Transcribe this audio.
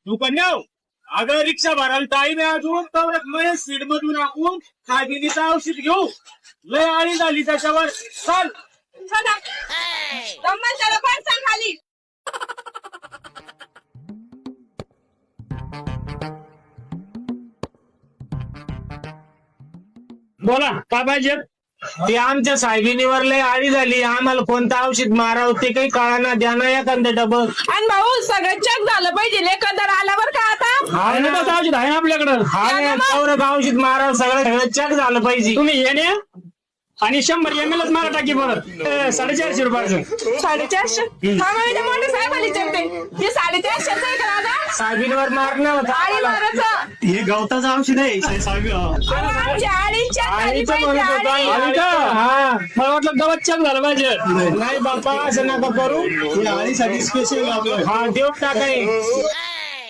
तू कन्याव अगं रिक्षा भरायला टाईम आहे अजून तर लय स्पीड मधून आपण खागिनीचं औषध घेऊ लय आळी झाली त्याच्यावर चल त्याला पण सांग खाली. बोला काय पाहिजे ते आमच्या साहेबीनीवर लय आळी झाली आम्हाला कोणतं औषध मारावं ते काही कळाना द्या ना एखादं डबल आणि भाऊ सगळं चेक झालं पाहिजे एकंदर आल्यावर का आता औषध आहे आपल्याकडं हा औषध मारावं सगळं चेक झालं पाहिजे तुम्ही येणे आणि 100 ml मारा टाकी परत 450 रुपयाचं 450. हा म्हणजे मोठे साहेब आली चलते हे 450 आहे का दादा साहेबींवर मारणं होतं आळी मारायचं हे गवताचं औषध आहे आमच्या आळीच्या खाली आळीचं पाहिजे, म्हणत होतो आळी. आळी का? हा मला वाटलं गवत चेक झालं पाहिजे नाही बाप्पा असं नका करू आळीसाठी स्पेशल हा देऊन टाकाय